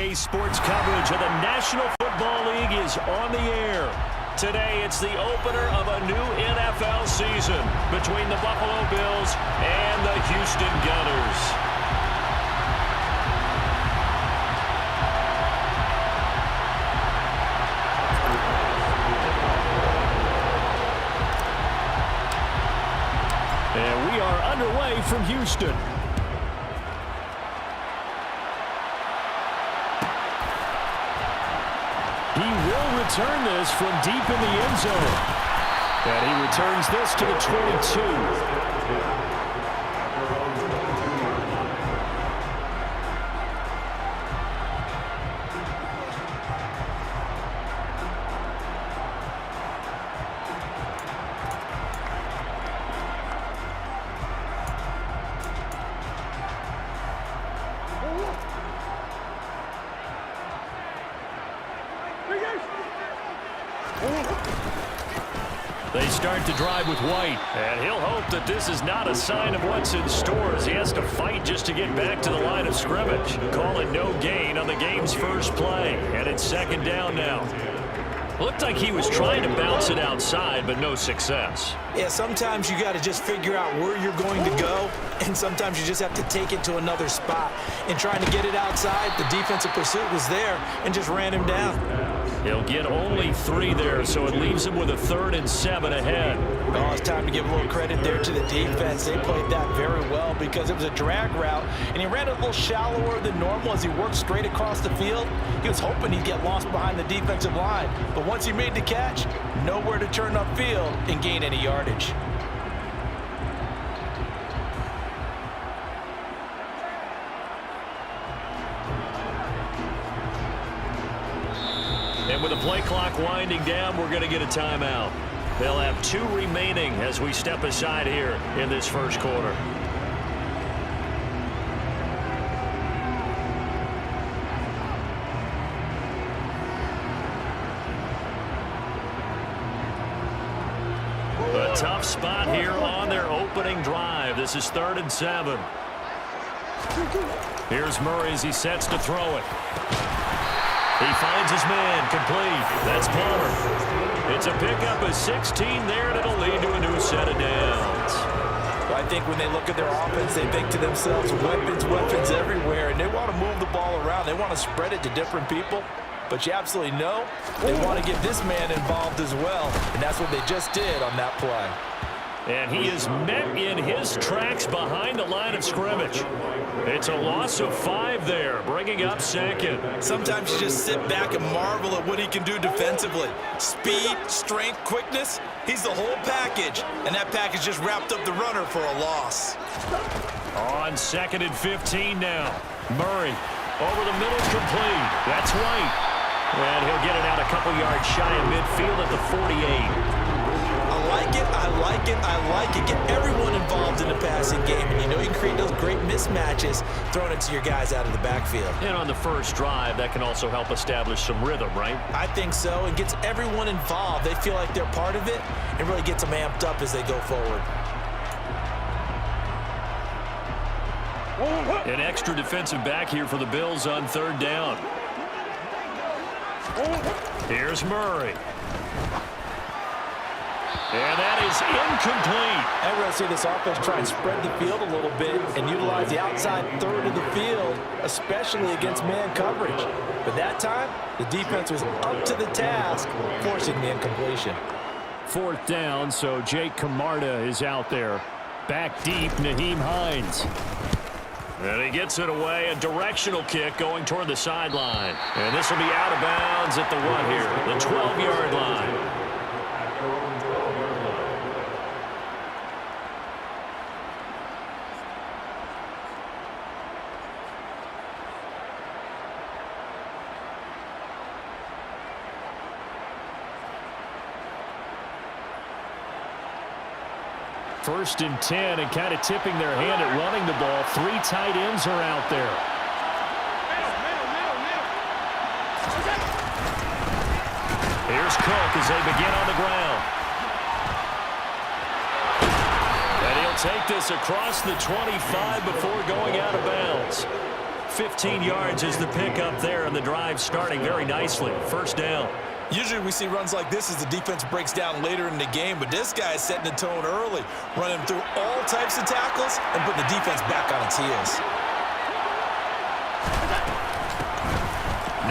Today's sports coverage of the National Football League is on the air. Today, it's the opener of a new NFL season between the Buffalo Bills and the Houston Gunners. And we are underway from Houston. He will return this from deep in the end zone. And he returns this to the 22. They start to drive with White, and he'll hope that this is not a sign of what's in store as he has to fight just to get back to the line of scrimmage. Call it no gain on the game's first play, and it's second down now. Looked like he was trying to bounce it outside, but no success. Yeah, sometimes you got to just figure out where you're going to go, and sometimes you just have to take it to another spot. In trying to get it outside, the defensive pursuit was there and just ran him down. He'll get only 3 there, so it leaves him with a 3rd and 7 ahead. Oh, it's time to give a little credit there to the defense. They played that very well because it was a drag route, and he ran it a little shallower than normal as he worked straight across the field. He was hoping he'd get lost behind the defensive line, but once he made the catch, nowhere to turn upfield and gain any yardage. And with the play clock winding down, we're going to get a timeout. They'll have 2 remaining as we step aside here in this first quarter. A tough spot here on their opening drive. This is 3rd and 7. Here's Murray as he sets to throw it. He finds his man, complete. That's Palmer. It's a pickup of 16 there, and it'll lead to a new set of downs. Well, I think when they look at their offense, they think to themselves, weapons, weapons everywhere, and they want to move the ball around. They want to spread it to different people, but you absolutely know they want to get this man involved as well, and that's what they just did on that play. And he is met in his tracks behind the line of scrimmage. It's a loss of 5 there, bringing up 2nd. Sometimes you just sit back and marvel at what he can do defensively. Speed, strength, quickness, he's the whole package. And that package just wrapped up the runner for a loss. On 2nd and 15 now. Murray over the middle, complete. That's White. And he'll get it out a couple yards shy of midfield at the 48. I like it, I like it, I like it. Get everyone involved in the passing game, and you know you can create those great mismatches throwing it to your guys out of the backfield. And on the first drive, that can also help establish some rhythm, right? I think so. It gets everyone involved. They feel like they're part of it. It really gets them amped up as they go forward. An extra defensive back here for the Bills on 3rd down. Here's Murray. And that is incomplete. And we're going to see this offense try and spread the field a little bit and utilize the outside 3rd of the field, especially against man coverage. But that time, the defense was up to the task, forcing the incompletion. 4th down, so Jake Camarda is out there. Back deep, Nyheim Hines. And he gets it away, a directional kick going toward the sideline. And this will be out of bounds at the what here? The 12-yard line. First and 10, and kind of tipping their hand at running the ball. 3 tight ends are out there. Here's Cook as they begin on the ground. And he'll take this across the 25 before going out of bounds. 15 yards is the pickup there, and the drive starting very nicely. First down. Usually we see runs like this as the defense breaks down later in the game, but this guy is setting the tone early, running through all types of tackles and putting the defense back on its heels.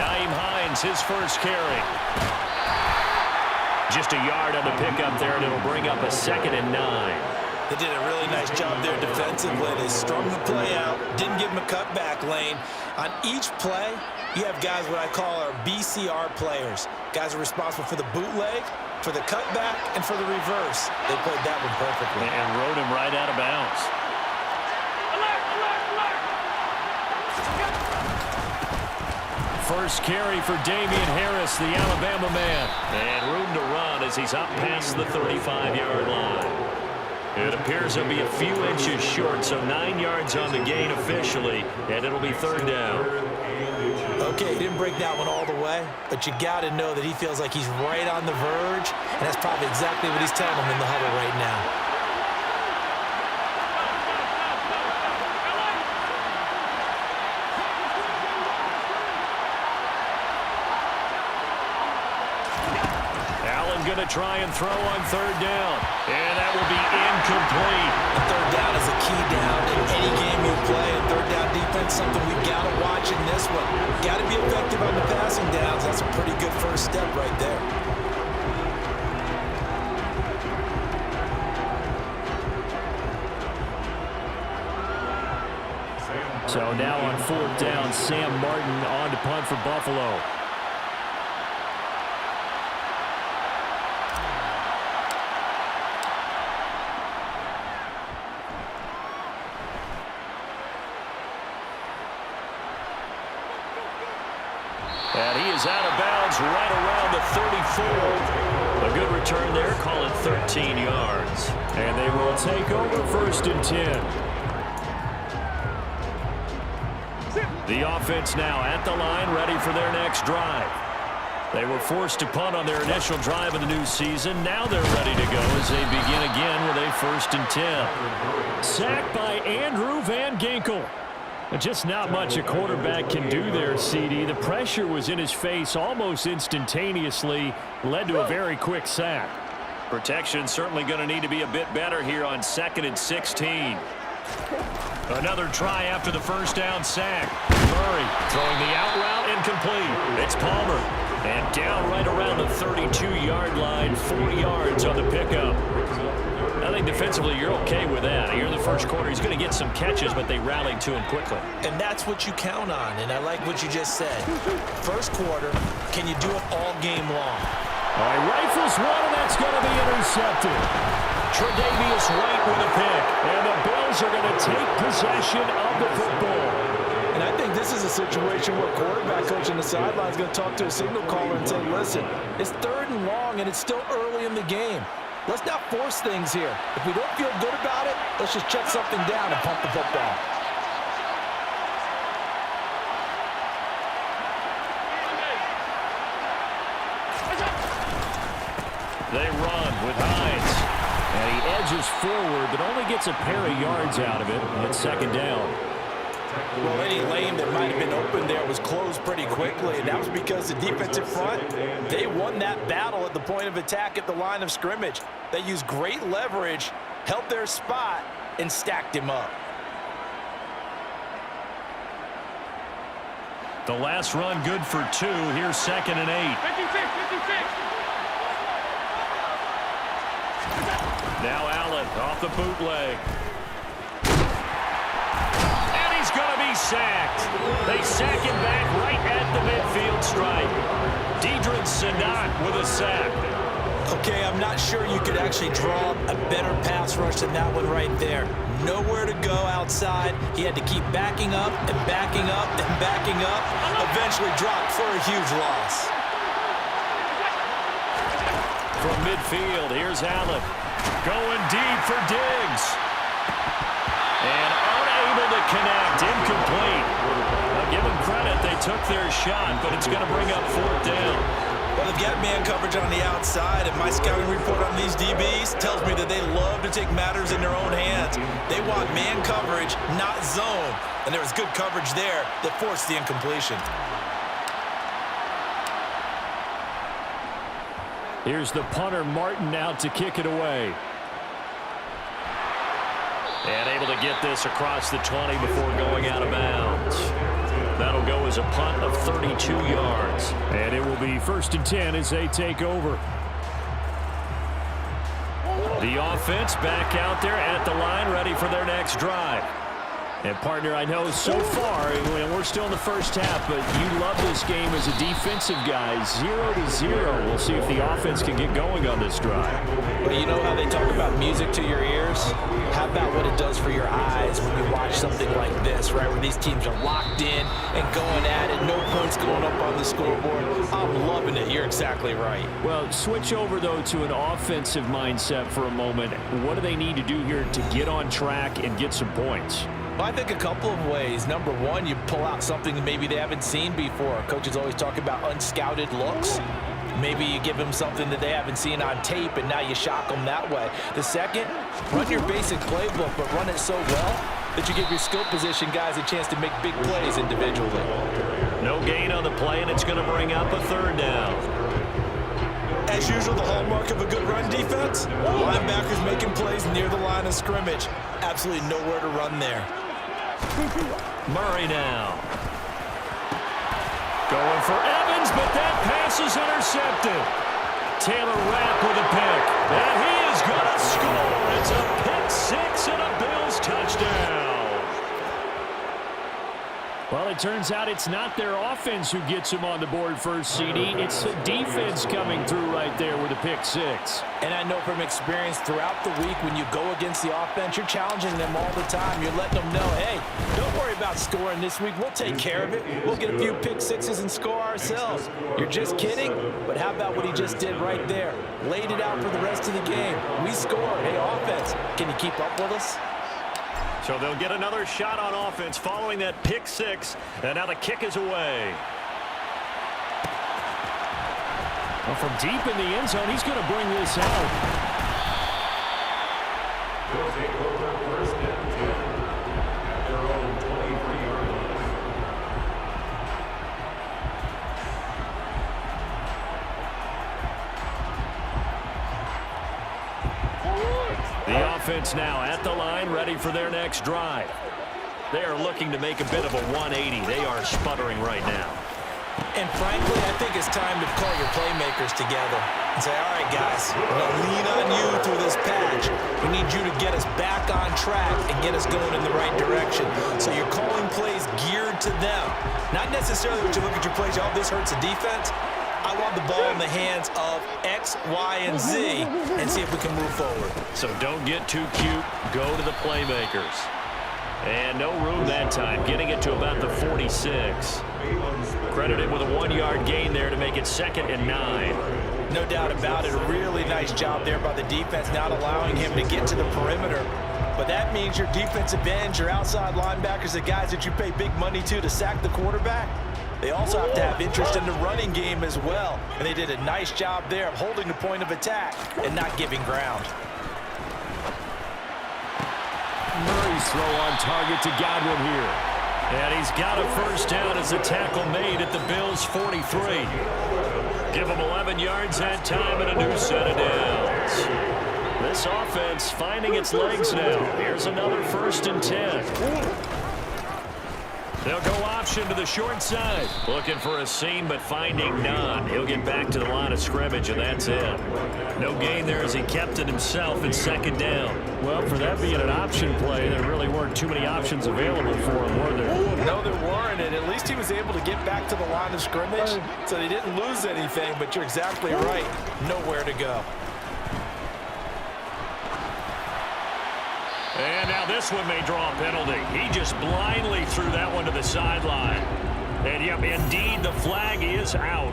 Nyheim Hines, his first carry. Just a yard on the pickup there, and it'll bring up a 2nd and 9. They did a really nice job there defensively. They strung the play out, didn't give him a cutback lane. On each play, you have guys what I call our BCR players. Guys are responsible for the bootleg, for the cutback, and for the reverse. They played that one perfectly. And rode him right out of bounds. First carry for Damian Harris, the Alabama man. And room to run as he's up past the 35-yard line. It appears he'll be a few inches short, so 9 yards on the gain officially, and it'll be 3rd down. Okay, he didn't break that one all the way, but you got to know that he feels like he's right on the verge, and that's probably exactly what he's telling him in the huddle right now. Going to try and throw on 3rd down, and that will be incomplete. A 3rd down is a key down in any game you play, and 3rd down defense, something we've got to watch in this one. Got to be effective on the passing downs. That's a pretty good first step right there. So now on 4th down, Sam Martin on to punt for Buffalo. And he is out of bounds right around the 34. A good return there, call it 13 yards. And they will take over 1st and 10. The offense now at the line, ready for their next drive. They were forced to punt on their initial drive of the new season. Now they're ready to go as they begin again with a 1st and 10. Sacked by Andrew Van Ginkel. Just not much a quarterback can do there, CD. The pressure was in his face almost instantaneously, led to a very quick sack. Protection certainly going to need to be a bit better here on 2nd and 16. Another try after the first down sack. Murray throwing the out route incomplete. It's Palmer. And down right around the 32-yard line, 4 yards on the pickup. I think defensively you're okay with that. Here in the first quarter, he's going to get some catches, but they rallied to him quickly. And that's what you count on, and I like what you just said. First quarter, can you do it all game long? All right, rifles one, and that's going to be intercepted. Tre'Davious White with a pick, and the Bills are going to take possession of the football. And I think this is a situation where quarterback coach on the sideline is going to talk to a signal caller and say, listen, it's 3rd and long, and it's still early in the game. Let's not force things here. If we don't feel good about it, let's just check something down and pump the football. They run with Hines. And he edges forward, but only gets a pair of yards out of it. It's 2nd down. Well, any lane that might have been open there was closed pretty quickly, and that was because the defensive front, they won that battle at the point of attack at the line of scrimmage. They used great leverage, held their spot, and stacked him up. The last run good for 2. Here's 2nd and 8. 56. Now Allen off the bootleg. Going to be sacked. They sack him back right at the midfield stripe. Deidre Sanat with a sack. Okay, I'm not sure you could actually draw a better pass rush than that one right there. Nowhere to go outside. He had to keep backing up and backing up and backing up. Eventually dropped for a huge loss. From midfield, here's Allen. Going deep for Diggs. And unable to connect, incomplete. Now give them credit, they took their shot, but it's going to bring up 4th down. Well, Well, they've got man coverage on the outside, and my scouting report on these DBs tells me that they love to take matters in their own hands. They want man coverage, not zone. And there was good coverage there that forced the incompletion. Here's the punter, Martin, out to kick it away. And able to get this across the 20 before going out of bounds. That'll go as a punt of 32 yards. And it will be 1st and 10 as they take over. The offense back out there at the line, ready for their next drive. And, partner, I know so far, we're still in the first half, but you love this game as a defensive guy. 0-0. We'll see if the offense can get going on this drive. Well, you know how they talk about music to your ears? How about what it does for your eyes when you watch something like this, right, where these teams are locked in and going at it, no points going up on the scoreboard? I'm loving it. You're exactly right. Well, switch over, though, to an offensive mindset for a moment. What do they need to do here to get on track and get some points? Well, I think a couple of ways. Number one, you pull out something that maybe they haven't seen before. Coaches always talk about unscouted looks. Maybe you give them something that they haven't seen on tape, and now you shock them that way. The second, run your basic playbook, but run it so well that you give your skill position guys a chance to make big plays individually. No gain on the play, and it's going to bring up a 3rd down. As usual, the hallmark of a good run defense, linebackers making plays near the line of scrimmage. Absolutely nowhere to run there. Murray now. Going for Evans, but that pass is intercepted. Taylor Rapp with a pick. And he is going to score. It's a pick 6 and a Bills touchdown. Well, it turns out it's not their offense who gets them on the board first, CD. It's the defense coming through right there with a pick 6. And I know from experience throughout the week when you go against the offense, you're challenging them all the time. You're letting them know, hey, don't worry about scoring this week. We'll take care of it. We'll get a few pick 6s and score ourselves. You're just kidding? But how about what he just did right there? Laid it out for the rest of the game. We scored. Hey, offense, can you keep up with us? So they'll get another shot on offense following that pick 6. And now the kick is away. Well, from deep in the end zone, he's going to bring this out. They'll take over 1st and 10 at their own 23-yard line. The offense now at the line, ready for their next drive. They are looking to make a bit of a 180. They are sputtering right now. And frankly, I think it's time to call your playmakers together and say, all right, guys, we're going to lean on you through this patch. We need you to get us back on track and get us going in the right direction. So you're calling plays geared to them. Not necessarily when you look at your plays, oh, this hurts the defense. I want the ball in the hands of X, Y, and Z and see if we can move forward. So don't get too cute. Go to the playmakers. And no room that time, getting it to about the 46. Credited with a 1-yard gain there to make it 2nd and 9. No doubt about it. A really nice job there by the defense, not allowing him to get to the perimeter. But that means your defensive ends, your outside linebackers, the guys that you pay big money to sack the quarterback, they also have to have interest in the running game as well. And they did a nice job there of holding the point of attack and not giving ground. Murray's throw on target to Godwin here. And he's got a 1st down as the tackle made at the Bills' 43. Give them 11 yards that time and a new set of downs. This offense finding its legs now. Here's another 1st and 10. They'll go option to the short side. Looking for a seam, but finding none. He'll get back to the line of scrimmage, and that's it. No gain there as he kept it himself in 2nd down. Well, for that being an option play, there really weren't too many options available for him, were there? No, there weren't, and at least he was able to get back to the line of scrimmage, so they didn't lose anything, but you're exactly right. Nowhere to go. And now this one may draw a penalty. He just blindly threw that one to the sideline. And, yep, indeed, the flag is out.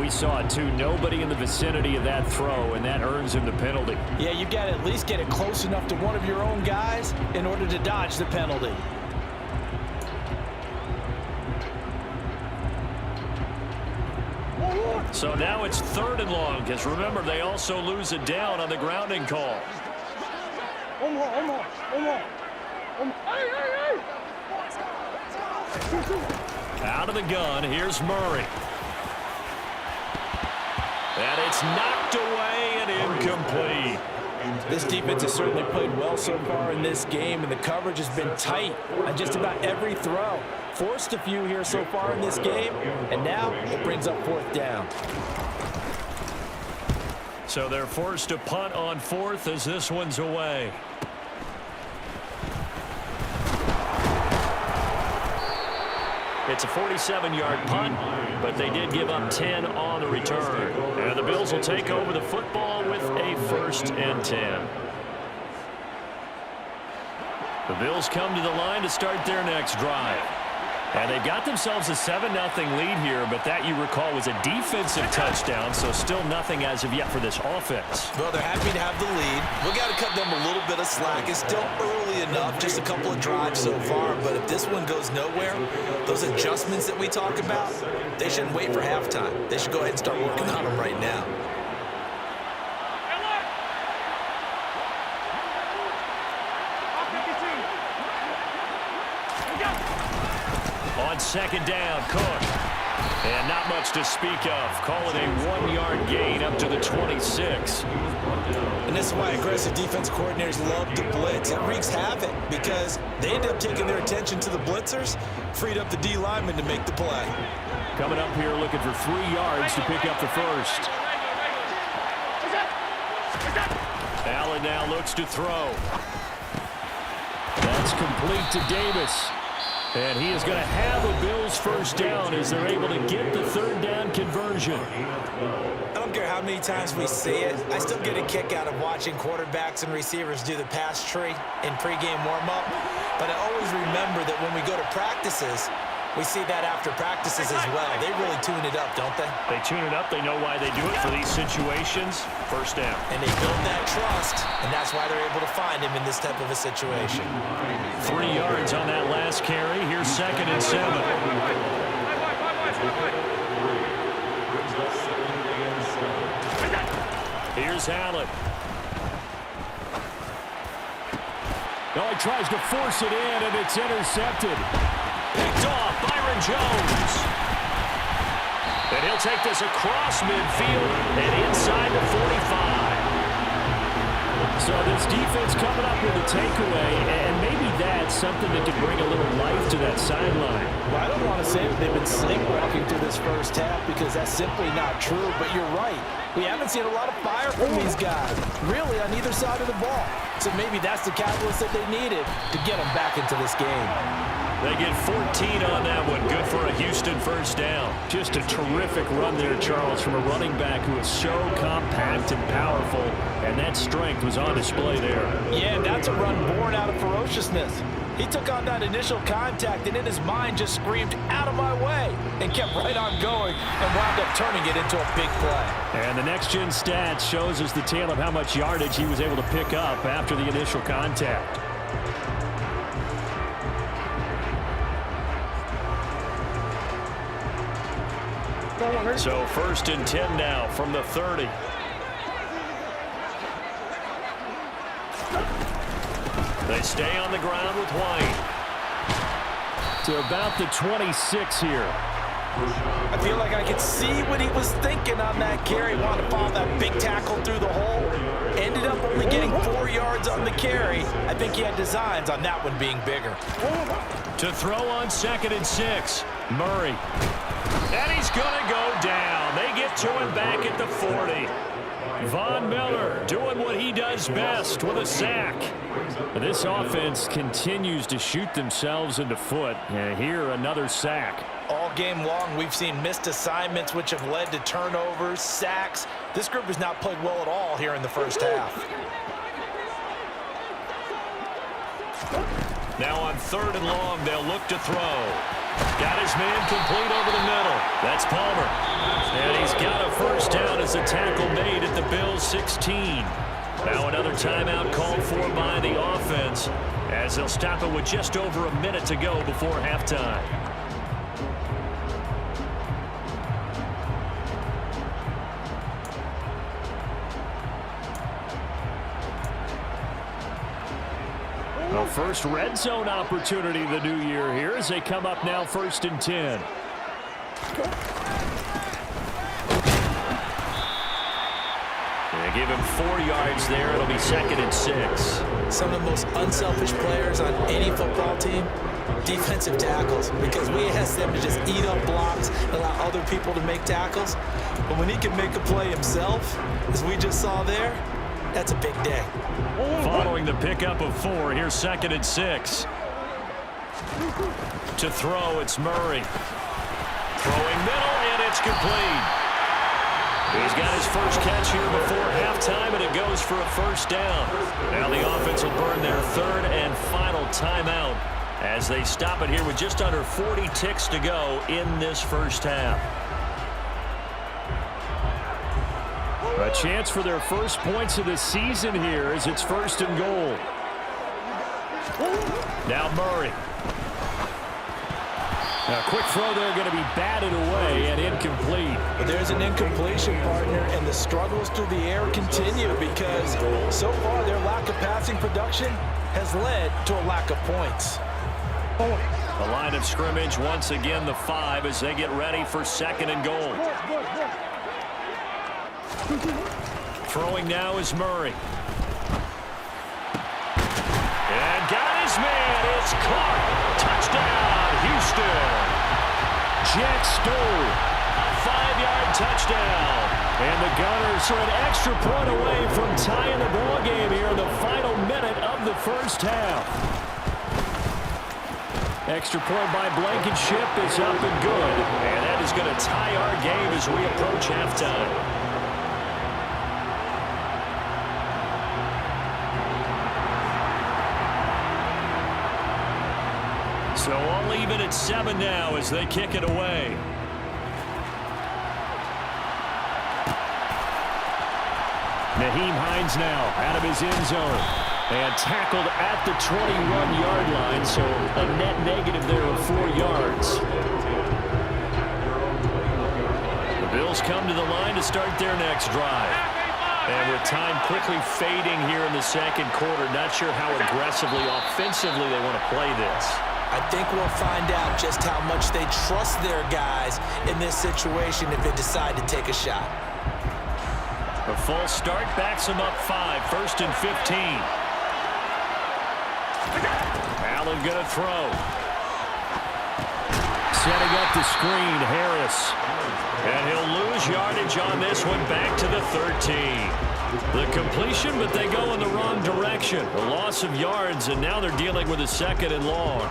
We saw it, too. Nobody in the vicinity of that throw, and that earns him the penalty. Yeah, you got to at least get it close enough to one of your own guys in order to dodge the penalty. So now it's 3rd and long, because remember, they also lose it down on the grounding call. Out of the gun, here's Murray. And it's knocked away and incomplete. This defense has certainly played well so far in this game, and the coverage has been tight on just about every throw. Forced a few here so far in this game, and now it brings up 4th down. So they're forced to punt on 4th as this one's away. It's a 47-yard punt, but they did give up 10 on the return. And the Bills will take over the football with a 1st and 10. The Bills come to the line to start their next drive. And they've got themselves a 7-0 lead here, but that, you recall, was a defensive touchdown, so still nothing as of yet for this offense. Well, they're happy to have the lead. We've got to cut them a little bit of slack. It's still early enough, just a couple of drives so far, but if this one goes nowhere, those adjustments that we talk about, they shouldn't wait for halftime. They should go ahead and start working on them right now. On 2nd down, Cook. And not much to speak of. Call it a 1-yard gain up to the 26. And this is why aggressive defense coordinators love to blitz. It wreaks havoc because they end up taking their attention to the blitzers, freed up the D lineman to make the play. Coming up here looking for 3 yards to pick up the 1st. Allen now looks to throw. That's complete to Davis. And he is going to have a Bills 1st down as they're able to get the 3rd down conversion. I don't care how many times we see it. I still get a kick out of watching quarterbacks and receivers do the pass tree in pregame warm-up. But I always remember that when we go to practices, we see that after practices as well. They really tune it up, don't they? They tune it up. They know why they do it for these situations. 1st down. And they build that trust, and that's why they're able to find him in this type of a situation. 3 yards on that last carry. Here's 2nd and 7. Here's Allen. No, he tries to force it in, and it's intercepted. Picked off, Byron Jones. And he'll take this across midfield and inside the 45. So this defense coming up with a takeaway, and maybe that's something that could bring a little life to that sideline. Well, I don't want to say that they've been sleepwalking through this 1st half because that's simply not true, but you're right. We haven't seen a lot of fire from these guys, really, on either side of the ball. So maybe that's the catalyst that they needed to get them back into this game. They get 14 on that one. Good for a Houston 1st down. Just a terrific run there, Charles, from a running back who is so compact and powerful, and that strength was on display there. Yeah, that's a run born out of ferociousness. He took on that initial contact and in his mind just screamed, "Out of my way," and kept right on going and wound up turning it into a big play. And the next-gen stats shows us the tale of how much yardage he was able to pick up after the initial contact. So 1st and 10 now from the 30. They stay on the ground with White. To about the 26 here. I feel like I could see what he was thinking on that carry. Wanted to follow that big tackle through the hole. Ended up only getting 4 yards on the carry. I think he had designs on that one being bigger. To throw on 2nd and 6. Murray. And he's going to go down. They get to him back at the 40. Von Miller doing what he does best with a sack. This offense continues to shoot themselves in the foot. And here, another sack. All game long, we've seen missed assignments, which have led to turnovers, sacks. This group has not played well at all here in the 1st half. Now on 3rd and long, they'll look to throw. Got his man complete over the middle. That's Palmer. And he's got a 1st down as the tackle made at the Bills' 16. Now another timeout called for by the offense as they'll stop it with just over a minute to go before halftime. The first red zone opportunity the new year here as they come up now 1st and 10. They give him 4 yards there. It'll be 2nd and 6. Some of the most unselfish players on any football team, defensive tackles, because we ask them to just eat up blocks and allow other people to make tackles. But when he can make a play himself, as we just saw there, that's a big day. Following the pickup of 4, here's 2nd and 6. To throw, it's Murray. Throwing middle, and it's complete. He's got his first catch here before halftime, and it goes for a 1st down. Now the offense will burn their 3rd and final timeout as they stop it here with just under 40 ticks to go in this first half. A chance for their first points of the season here as it's 1st and goal. Now Murray. A quick throw there going to be batted away and incomplete. But there's an incompletion, partner, and the struggles through the air continue because so far their lack of passing production has led to a lack of points. The line of scrimmage once again the 5 as they get ready for 2nd and goal. Throwing now is Murray. And got his man. It's caught. Touchdown, Houston. Jet stole. A 5-yard touchdown. And the Gunners are an extra point away from tying the ball game here in the final minute of the first half. Extra point by Blankenship is up and good. And that is going to tie our game as we approach halftime. So all even at 7 now as they kick it away. Nyheim Hines now out of his end zone. And tackled at the 21-yard line, so a net negative there of 4 yards. The Bills come to the line to start their next drive. And with time quickly fading here in the 2nd quarter, not sure how aggressively, offensively they want to play this. I think we'll find out just how much they trust their guys in this situation if they decide to take a shot. The full start backs them up 5, 1st and 15. Allen going to throw. Setting up the screen, Harris. And he'll lose yardage on this one back to the 13. The completion, but they go in the wrong direction. A loss of yards, and now they're dealing with a 2nd and long.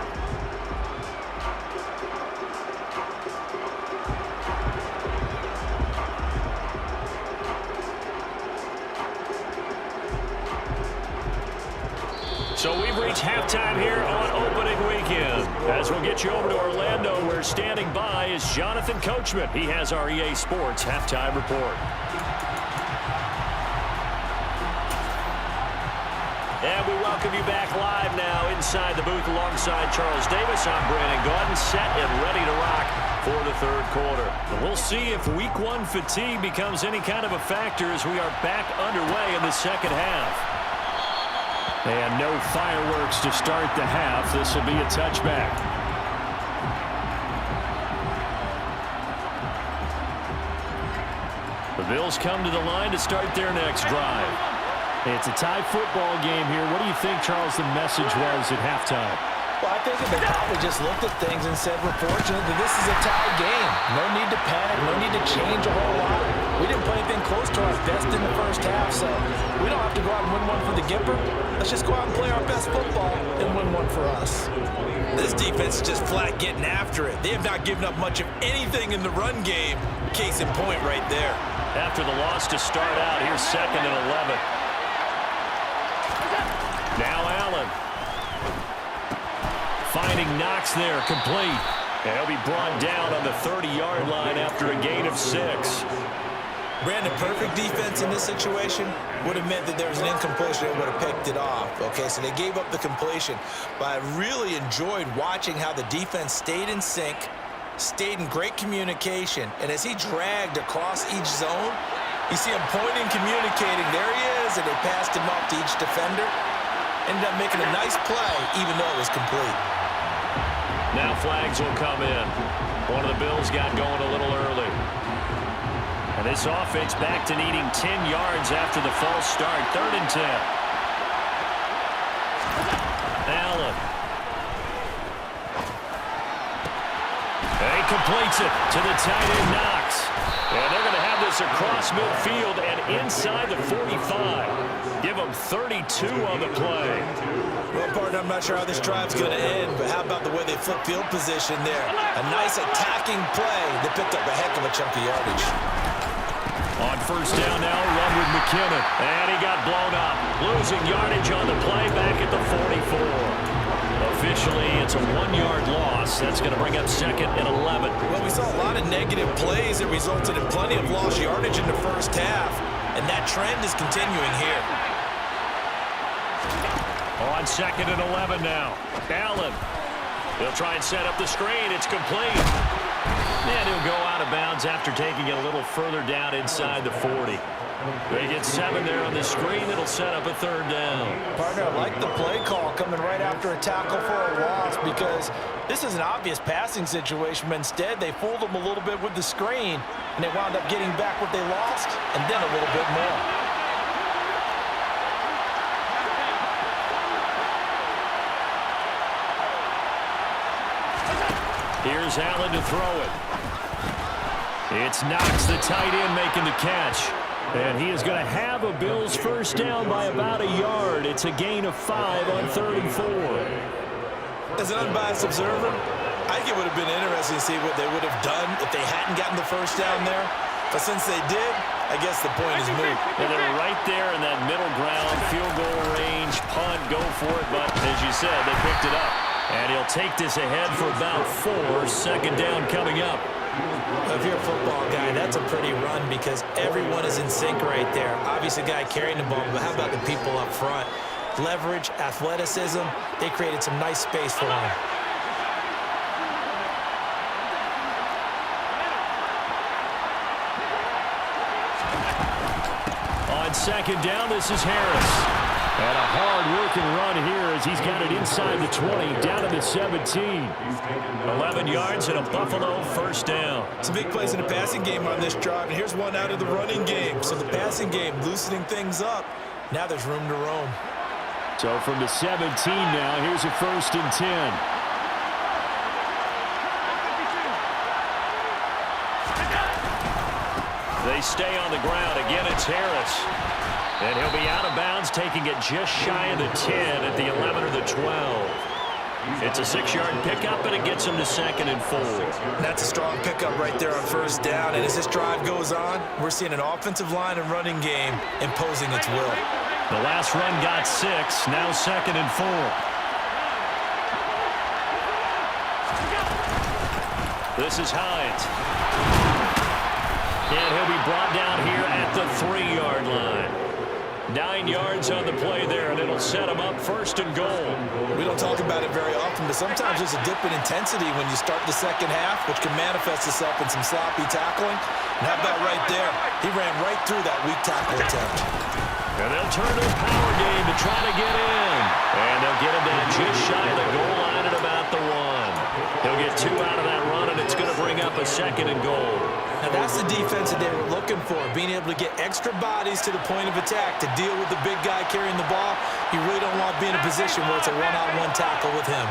So we've reached halftime here on opening weekend. As we'll get you over to Orlando, where standing by is Jonathan Coachman. He has our EA Sports halftime report. And we welcome you back live now inside the booth alongside Charles Davis. I'm Brandon Gaudin, set and ready to rock for the 3rd quarter. And we'll see if week 1 fatigue becomes any kind of a factor as we are back underway in the 2nd half. And no fireworks to start the half. This will be a touchback. The Bills come to the line to start their next drive. It's a tie football game here. What do you think, Charles, the message was at halftime? Well, I think that they probably just looked at things and said, we're fortunate that this is a tie game. No need to panic. No need to change a whole lot. We didn't play anything close to our best in the first half, so we don't have to go out and win one for the Gipper. Let's just go out and play our best football and win one for us. This defense is just flat getting after it. They have not given up much of anything in the run game. Case in point right there. After the loss to start out, here's 2nd and 11. Now Allen. Finding Knox there, complete. And he'll be brought down on the 30-yard line after a gain of 6. Brandon, perfect defense in this situation would have meant that there was an incompletion and would have picked it off. Okay, so they gave up the completion. But I really enjoyed watching how the defense stayed in sync, stayed in great communication, and as he dragged across each zone, you see him pointing, communicating. There he is, and they passed him up to each defender. Ended up making a nice play, even though it was complete. Now flags will come in. One of the Bills got going a little early. And this offense back to needing 10 yards after the false start. 3rd and 10. Allen. And he completes it to the tight end, Knox. And they're going to have this across midfield and inside the 45. Give them 32 on the play. Well, partner, I'm not sure how this drive's going to end, but how about the way they flip field position there? A nice attacking play that picked up a heck of a chunk of yardage. On 1st down now, run with McKinnon. And he got blown up. Losing yardage on the play back at the 44. Officially, it's a 1-yard loss. That's going to bring up 2nd and 11. Well, we saw a lot of negative plays that resulted in plenty of lost yardage in the first half, and that trend is continuing here. On 2nd and 11 now. Allen. He'll try and set up the screen. It's complete. And he'll go out of bounds after taking it a little further down inside the 40. They get 7 there on the screen. It'll set up a 3rd down. Partner, I like the play call coming right after a tackle for a loss because this is an obvious passing situation, but instead they fooled them a little bit with the screen, and they wound up getting back what they lost and then a little bit more. Here's Allen to throw it. It's Knox, the tight end, making the catch. And he is going to have a Bills 1st down by about a yard. It's a gain of 5 on 3rd and 4. As an unbiased observer, I think it would have been interesting to see what they would have done if they hadn't gotten the 1st down there. But since they did, I guess the point is moot. And they're right there in that middle ground, field goal range, punt, go for it. But as you said, they picked it up. And he'll take this ahead for about 4. 2nd down coming up. If you're a football guy, that's a pretty run because everyone is in sync right there. Obviously, the guy carrying the ball, but how about the people up front? Leverage, athleticism, they created some nice space for him. On 2nd down, this is Harris. And a hard-working run here as he's got it inside the 20, down to the 17. 11 yards and a Buffalo 1st down. Some big plays in the passing game on this drive, and here's one out of the running game. So the passing game loosening things up. Now there's room to roam. So from the 17 now, here's a 1st and 10. They stay on the ground. Again, it's Harris. And he'll be out of bounds, taking it just shy of the 10 at the 11 or the 12. It's a 6-yard pickup, and it gets him to 2nd and 4. That's a strong pickup right there on 1st down. And as this drive goes on, we're seeing an offensive line and running game imposing its will. The last run got 6, now 2nd and 4. This is Hines. And he'll be brought down here at the 3-yard line. 9 yards on the play there, and it'll set him up 1st and goal. We don't talk about it very often, but sometimes there's a dip in intensity when you start the second half, which can manifest itself in some sloppy tackling. And how about right there? He ran right through that weak tackle attempt. And they'll turn to the power game to try to get in. And they'll get him down just shy of the goal line at about the 1. He'll get 2 out of that run, and it's going to bring up a 2nd and goal. Now that's the defense that they were looking for, being able to get extra bodies to the point of attack to deal with the big guy carrying the ball. You really don't want to be in a position where it's a one-on-one tackle with him.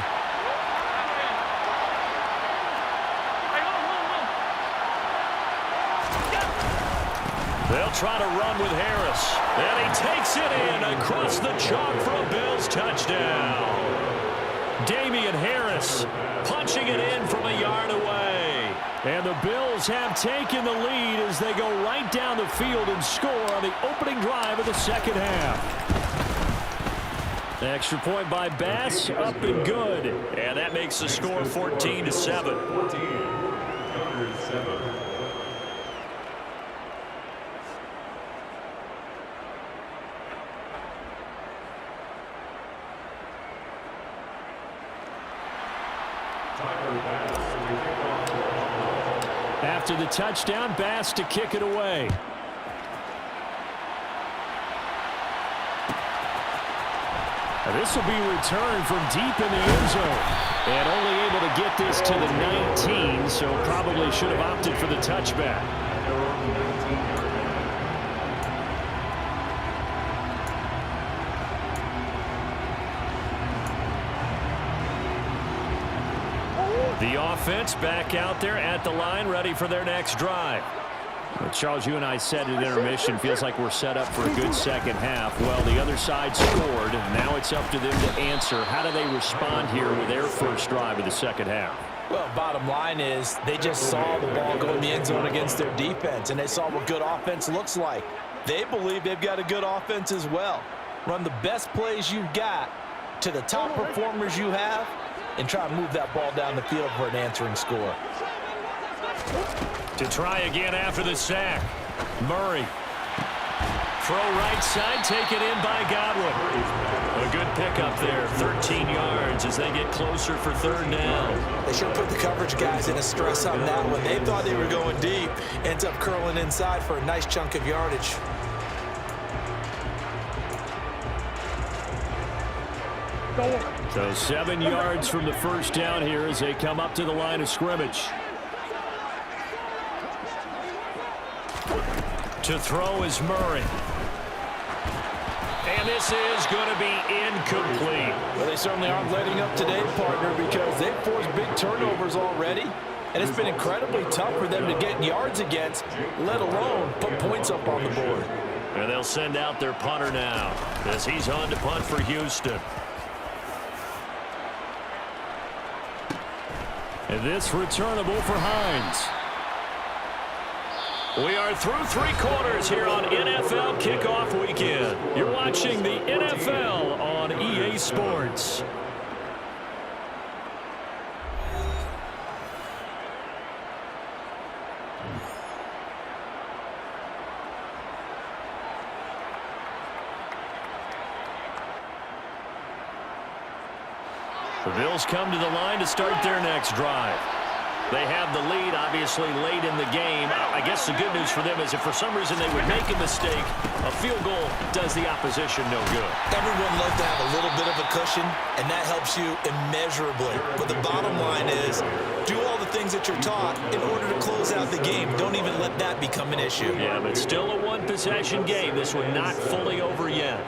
They'll try to run with Harris. And he takes it in across the chalk for a Bills touchdown. Damian Harris punching it in from a yard away. And the Bills have taken the lead as they go right down the field and score on the opening drive of the 2nd half. The extra point by Bass, up and good. And that makes the score 14-7. After the touchdown, Bass to kick it away. This will be returned from deep in the end zone. And only able to get this to the 19, so probably should have opted for the touchback. The offense back out there at the line, ready for their next drive. Well, Charles, you and I said at intermission, feels like we're set up for a good second half. Well, the other side scored. Now it's up to them to answer. How do they respond here with their first drive of the second half? Well, bottom line is they just saw the ball go in the end zone against their defense, and they saw what good offense looks like. They believe they've got a good offense as well. Run the best plays you've got to the top performers you have, and try to move that ball down the field for an answering score. To try again after the sack. Murray. Throw right side, taken in by Godwin. A good pickup there, 13 yards as they get closer for third down. They sure put the coverage guys in a stress on that one. They thought they were going deep. Ends up curling inside for a nice chunk of yardage. So 7 yards from the first down here as they come up to the line of scrimmage. To throw is Murray. And this is going to be incomplete. Well, they certainly aren't letting up today, partner, because they've forced big turnovers already. And it's been incredibly tough for them to get yards against, let alone put points up on the board. And they'll send out their punter now as he's on to punt for Houston. And this returnable for Hines. We are through 3 quarters here on NFL Kickoff Weekend. You're watching the NFL on EA Sports. The Bills come to the line to start their next drive. They have the lead, obviously, late in the game. I guess the good news for them is if for some reason they would make a mistake, a field goal does the opposition no good. Everyone loves to have a little bit of a cushion, and that helps you immeasurably. But the bottom line is, do all the things that you're taught in order to close out the game. Don't even let that become an issue. Yeah, but still a one-possession game. This one not fully over yet.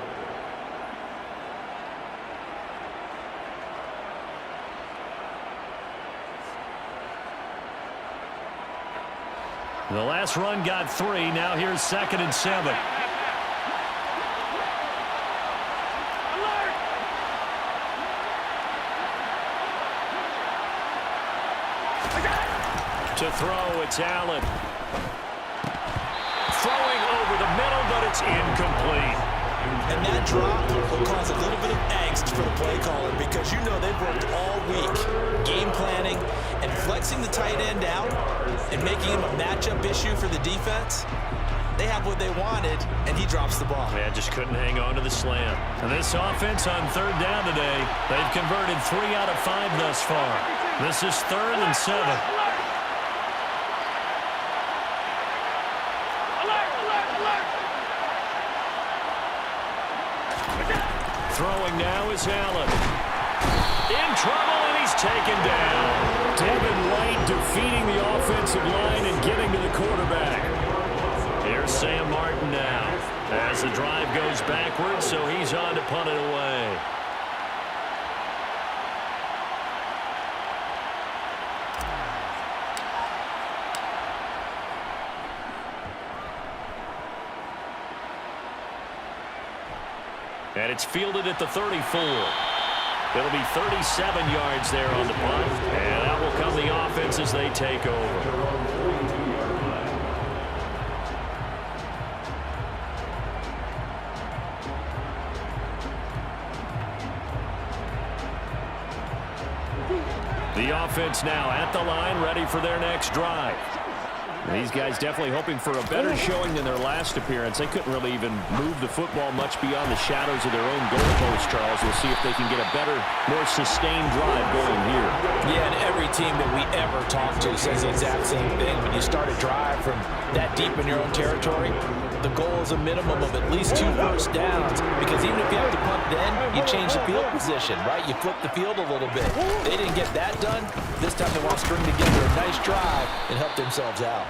The last run got 3. Now here's 2nd and 7. To throw, it's Allen. Throwing over the middle, but it's incomplete. And that drop will cause a little bit of angst for the play caller because you know they've worked all week game planning and flexing the tight end out and making him a matchup issue for the defense. They have what they wanted, and he drops the ball. Yeah, just couldn't hang on to the slant. And this offense on 3rd down today, they've converted 3 out of 5 thus far. This is 3rd and 7. Throwing now is Allen. In trouble, and he's taken down. Devin White defeating the offensive line and getting to the quarterback. Here's Sam Martin now as the drive goes backwards, so he's on to punt it away. And it's fielded at the 34. It'll be 37 yards there on the punt. And out will come the offense as they take over. The offense now at the line, ready for their next drive. These guys definitely hoping for a better showing than their last appearance. They couldn't really even move the football much beyond the shadows of their own goalpost, Charles. We'll see if they can get a better, more sustained drive going here. Yeah, and every team that we ever talk to says the exact same thing. When you start a drive from that deep in your own territory, the goal is a minimum of at least 2 first downs, because even if you have to punt then, you change the field position, right? You flip the field a little bit. They didn't get that done. This time they want to string together a nice drive and help themselves out.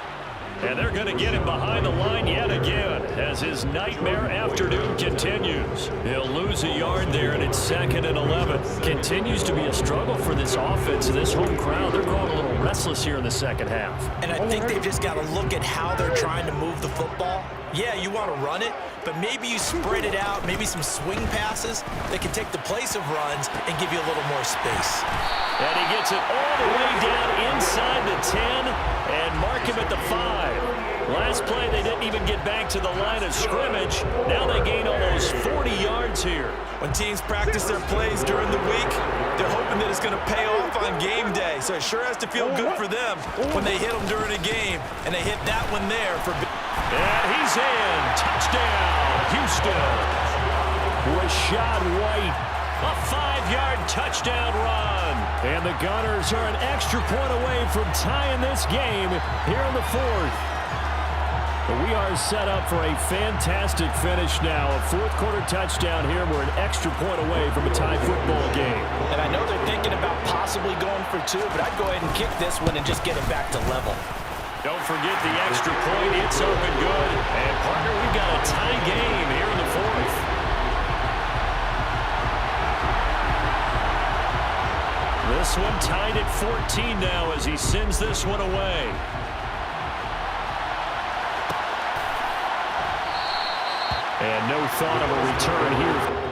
And they're going to get him behind the line yet again as his nightmare afternoon continues. He'll lose a yard there, and it's 2nd and 11. Continues to be a struggle for this offense and this home crowd. They're growing a little restless here in the second half. And I think they've just got to look at how they're trying to move the football. Yeah, you want to run it, but maybe you spread it out, maybe some swing passes that can take the place of runs and give you a little more space. And he gets it all the way down inside the 10 and mark him at the 5. Last play, they didn't even get back to the line of scrimmage. Now they gain almost 40 yards here. When teams practice their plays during the week, they're hoping that it's going to pay off on game day. So it sure has to feel good for them when they hit them during a game, and they hit that one there for. And he's in. Touchdown, Houston. Rashad White, a 5-yard touchdown run. And the Gunners are an extra point away from tying this game here in the 4th. But we are set up for a fantastic finish now. A 4th-quarter touchdown here. We're an extra point away from a tie football game. And I know they're thinking about possibly going for 2, but I'd go ahead and kick this one and just get it back to level. Don't forget the extra point. It's up and good. And, partner, we've got a tie game here in the 4th. This one tied at 14 now as he sends this one away. And no thought of a return here.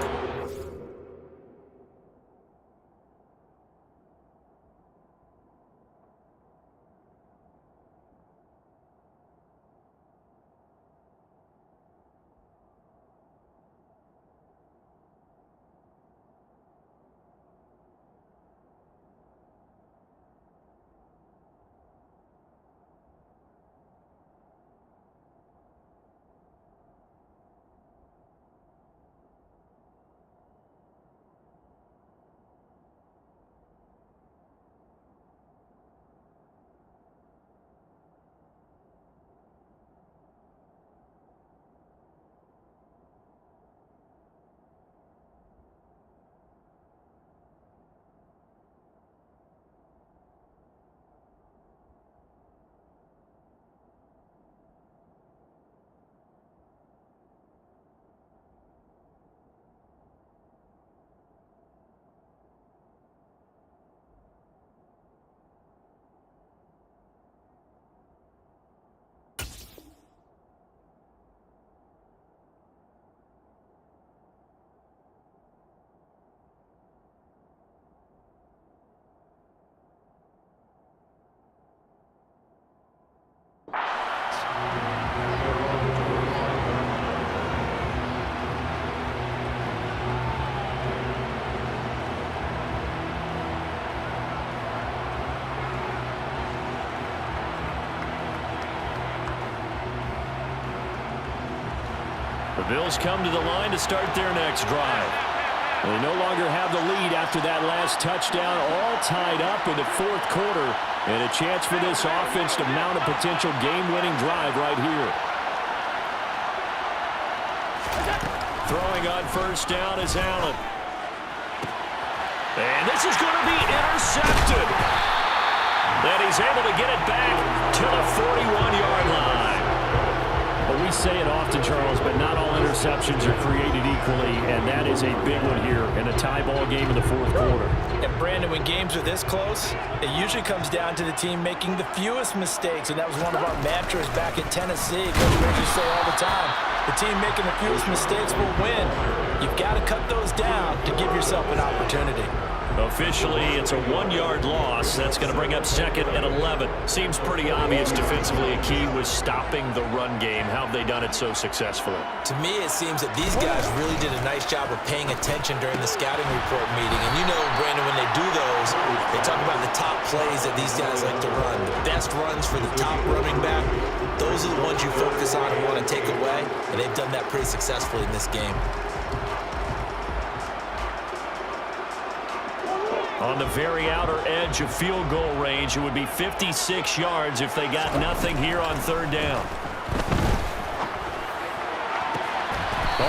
The Bills come to the line to start their next drive. They no longer have the lead after that last touchdown, all tied up in the 4th quarter, and a chance for this offense to mount a potential game-winning drive right here. Throwing on first down is Allen. And this is going to be intercepted. And he's able to get it back to the 41-yard line. Well, we say it often, Charles, but not all interceptions are created equally, and that is a big one here in a tie ball game in the 4th quarter. And, Brandon, when games are this close, it usually comes down to the team making the fewest mistakes, and that was one of our mantras back at Tennessee. Coach Reggie say all the time, the team making the fewest mistakes will win. You've got to cut those down to give yourself an opportunity. Officially, it's a 1-yard loss. That's going to bring up 2nd and 11. Seems pretty obvious defensively. A key was stopping the run game. How have they done it so successfully? To me, it seems that these guys really did a nice job of paying attention during the scouting report meeting. And you know, Brandon, when they do those, they talk about the top plays that these guys like to run. The best runs for the top running back, those are the ones you focus on and want to take away. And they've done that pretty successfully in this game. On the very outer edge of field goal range, it would be 56 yards if they got nothing here on 3rd down.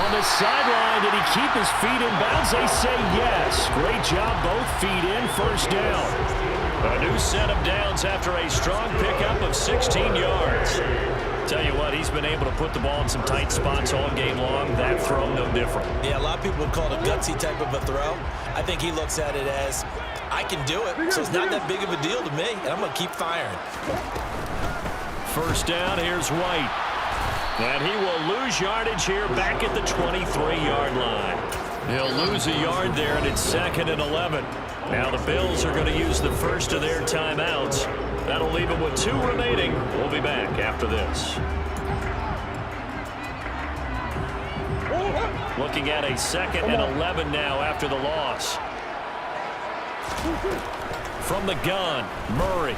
On the sideline, did he keep his feet in bounds? They say yes. Great job, both feet in, first down. A new set of downs after a strong pickup of 16 yards. Tell you what, he's been able to put the ball in some tight spots all game long. That throw, no different. Yeah, a lot of people would call it a gutsy type of a throw. I think he looks at it as, I can do it, so it's not that big of a deal to me, and I'm going to keep firing. First down, here's White. And he will lose yardage here back at the 23-yard line. He'll lose a yard there, and it's 2nd and 11. Now the Bills are going to use the first of their timeouts. That'll leave them with 2 remaining. We'll be back after this. Looking at a 2nd and 11 now after the loss. From the gun, Murray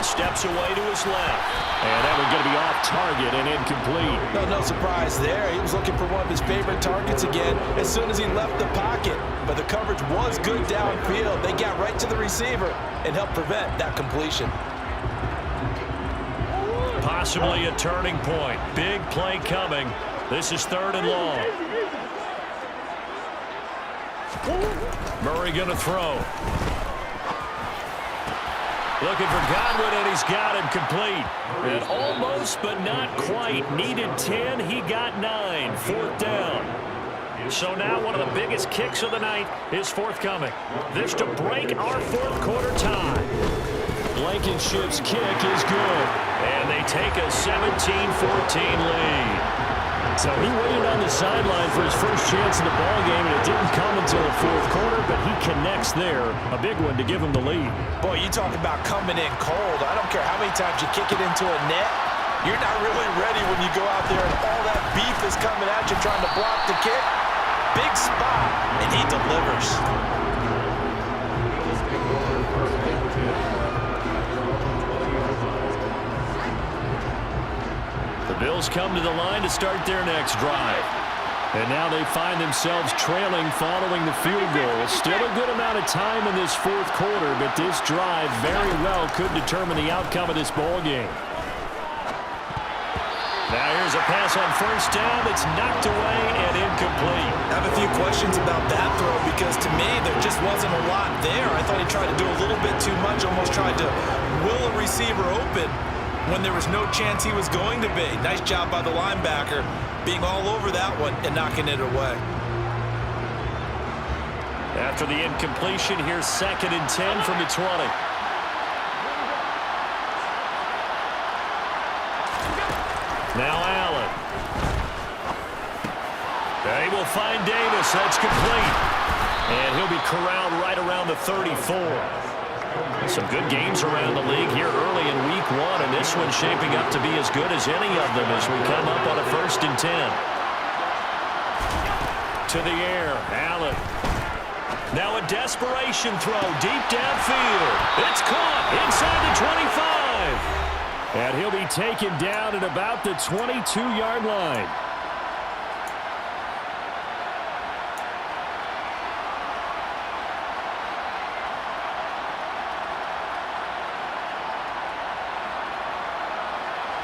steps away to his left. And that one's going to be off target and incomplete. No surprise there. He was looking for one of his favorite targets again as soon as he left the pocket. But the coverage was good downfield. They got right to the receiver and helped prevent that completion. Possibly a turning point. Big play coming. This is 3rd and long. Murray going to throw. Looking for Godwin, and he's got him complete. And almost, but not quite. Needed 10, he got 9. 4th down. So now one of the biggest kicks of the night is forthcoming. This to break our 4th quarter tie. Blankenship's kick is good. And they take a 17-14 lead. So he waited on the sideline for his first chance in the ballgame, and it didn't come until the 4th quarter, but he connects there. A big one to give him the lead. Boy, you talk about coming in cold. I don't care how many times you kick it into a net. You're not really ready when you go out there and all that beef is coming at you trying to block the kick. Big spot, and he delivers. The Bills come to the line to start their next drive. And now they find themselves trailing following the field goal. Still a good amount of time in this 4th quarter, but this drive very well could determine the outcome of this ball game. Now here's a pass on first down that's knocked away and incomplete. I have a few questions about that throw because to me there just wasn't a lot there. I thought he tried to do a little bit too much, almost tried to will a receiver open when there was no chance he was going to be. Nice job by the linebacker being all over that one and knocking it away. After the incompletion, here's 2nd and 10 from the 20. Now Allen. They will find Davis. That's complete. And he'll be corralled right around the 34. Some good games around the league here early in week 1, and this one's shaping up to be as good as any of them as we come up on a 1st and 10. To the air, Allen. Now a desperation throw deep downfield. It's caught inside the 25. And he'll be taken down at about the 22-yard line.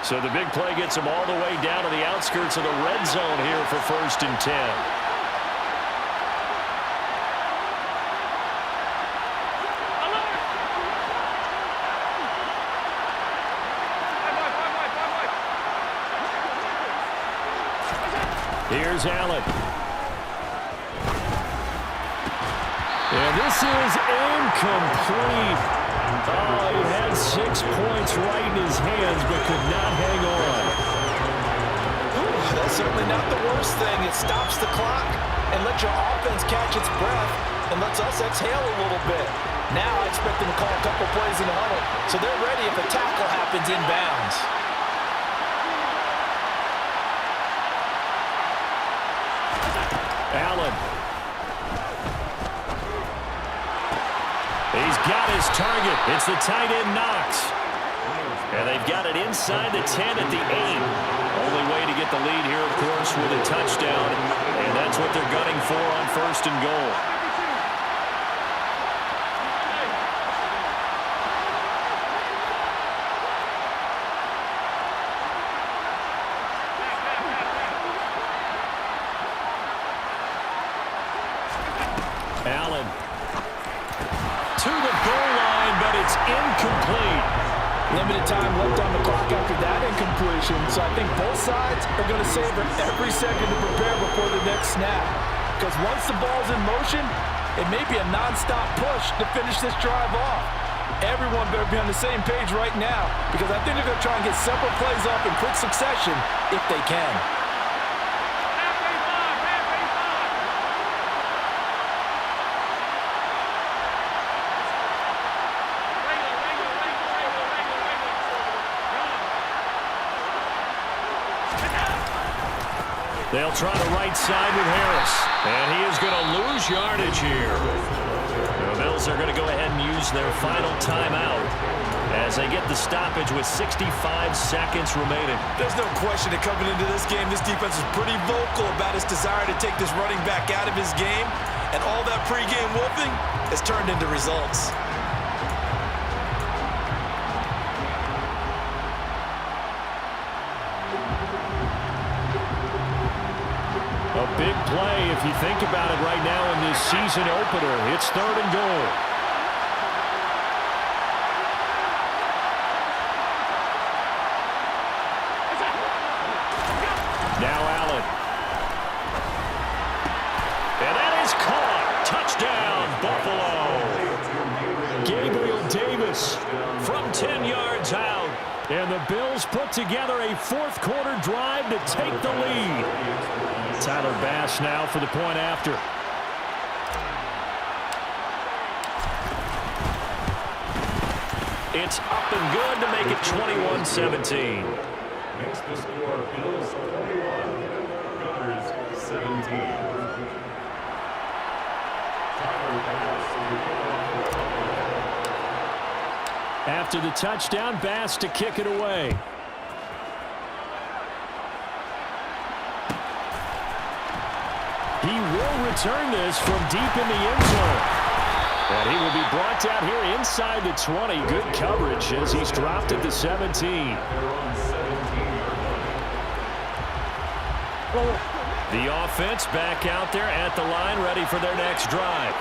So the big play gets him all the way down to the outskirts of the red zone here for 1st and 10. Here's Allen. And this is incomplete. Oh, he had 6 points right in his hands, but could not hang on. Ooh, that's certainly not the worst thing. It stops the clock and lets your offense catch its breath and lets us exhale a little bit. Now I expect them to call a couple plays in the huddle, so they're ready if a tackle happens inbounds. Allen. He's got his target. It's the tight end Knox. And they've got it inside the 10 at the 8. Only way to get the lead here, of course, with a touchdown. And that's what they're gunning for on 1st and goal. Allen. To the goal line, but it's incomplete. Limited time left on the clock after that incompletion, so I think both sides are going to savor every second to prepare before the next snap. Because once the ball's in motion, it may be a non-stop push to finish this drive off. Everyone better be on the same page right now, because I think they're going to try and get several plays off in quick succession if they can. They'll try the right side with Harris, and he is going to lose yardage here. The Bills are going to go ahead and use their final timeout as they get the stoppage with 65 seconds remaining. There's no question that coming into this game, this defense is pretty vocal about its desire to take this running back out of his game, and all that pregame wolfing has turned into results. A big play, if you think about it right now in this season opener. It's 3rd and goal. Now Allen. And that is caught. Touchdown, Buffalo. Gabriel Davis from 10 yards out. And the Bills put together a fourth-quarter drive to take the lead. Tyler Bass now for the point after. It's up and good to make it 21-17. Makes the score Bills 21, Raiders 17. After the touchdown, Bass to kick it away. He will return this from deep in the end zone. And he will be brought down here inside the 20. Good coverage as he's dropped at the 17. The offense back out there at the line, ready for their next drive.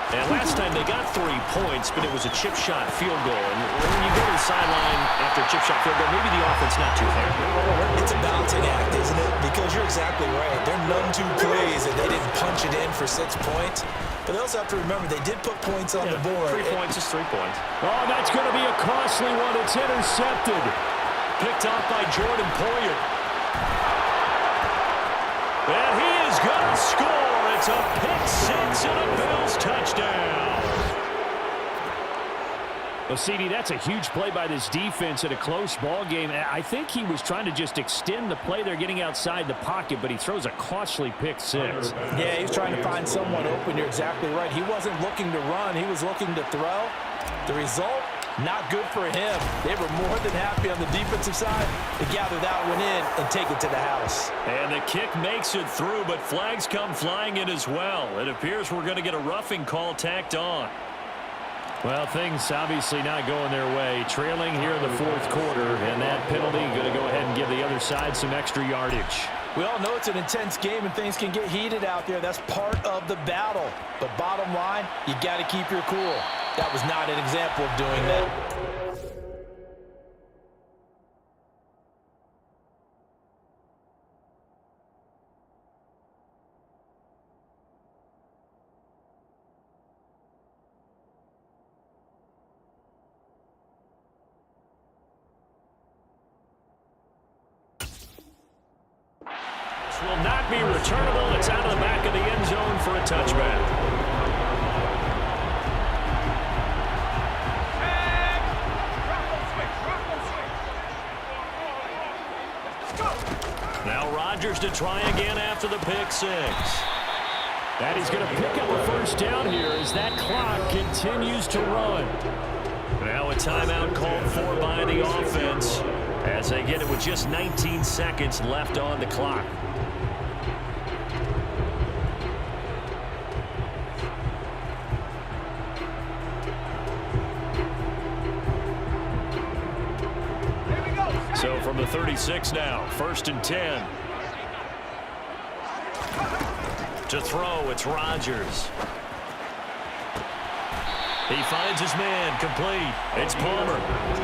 And last time they got 3 points, but it was a chip shot field goal. And when you go to the sideline after a chip shot field goal, maybe the offense not too happy. It's a balancing act, isn't it? Because you're exactly right. They're none too plays, and they didn't punch it in for 6 points. But they also have to remember they did put points on the board. 3 points is 3 points. Oh, that's going to be a costly one. It's intercepted. Picked off by Jordan Poyer. And he is going to score. It's a pick six and a Bills touchdown. Well, CD, that's a huge play by this defense in a close ball game. I think he was trying to just extend the play. They're getting outside the pocket, but he throws a costly pick six. Yeah, he's trying to find someone open. You're exactly right. He wasn't looking to run. He was looking to throw. The result, not good for him. They were more than happy on the defensive side to gather that one in and take it to the house. And the kick makes it through, but flags come flying in as well. It appears we're going to get a roughing call tacked on. Well, things obviously not going their way. Trailing here in the fourth quarter, and that penalty going to go ahead and give the other side some extra yardage. We all know it's an intense game and things can get heated out there. That's part of the battle. But bottom line, you got to keep your cool. That was not an example of doing that. Will not be returnable. It's out of the back of the end zone for a touchback. Now Rodgers to try again after the pick six. And he's going to pick up a first down here as that clock continues to run. Now a timeout called for by the offense as they get it with just 19 seconds left on the clock. So from the 36 now, 1st and 10. To throw, it's Rodgers. He finds his man, complete. It's Palmer.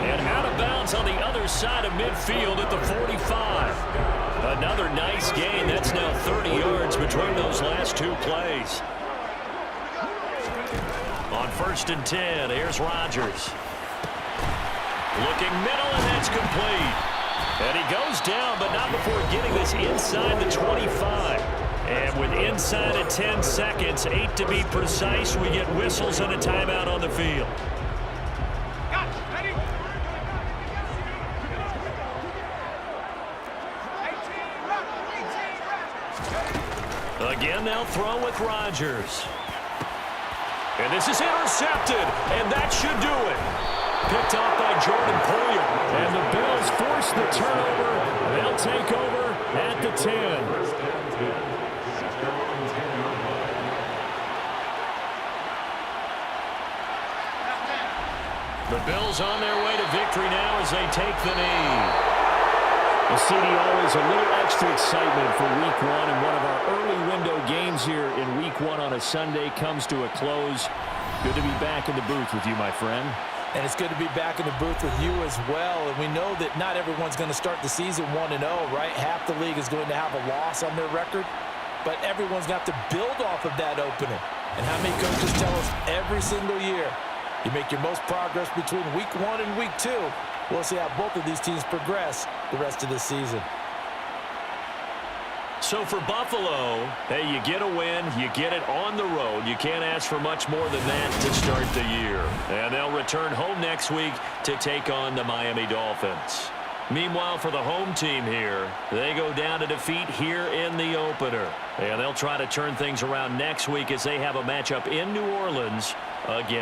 And out of bounds on the other side of midfield at the 45. Another nice gain. That's now 30 yards between those last two plays. On 1st and 10, here's Rodgers. Looking middle, and that's complete. And he goes down, but not before getting this inside the 25. And with inside of 10 seconds, 8 to be precise, we get whistles and a timeout on the field. Again, they'll throw with Rodgers. And this is intercepted, and that should do it. Picked off by Jordan Poyer. And the Bills force the turnover. They'll take over at the 10. The Bills on their way to victory now as they take the knee. Well, CD, always a little extra excitement for Week 1, and one of our early window games here in Week 1 on a Sunday comes to a close. Good to be back in the booth with you, my friend. And it's good to be back in the booth with you as well. And we know that not everyone's going to start the season 1-0, right? Half the league is going to have a loss on their record. But everyone's got to build off of that opening. And how many coaches tell us every single year, you make your most progress between Week 1 and Week 2. We'll see how both of these teams progress the rest of this season. So for Buffalo, hey, you get a win, you get it on the road. You can't ask for much more than that to start the year. And they'll return home next week to take on the Miami Dolphins. Meanwhile, for the home team here, they go down to defeat here in the opener. And they'll try to turn things around next week as they have a matchup in New Orleans against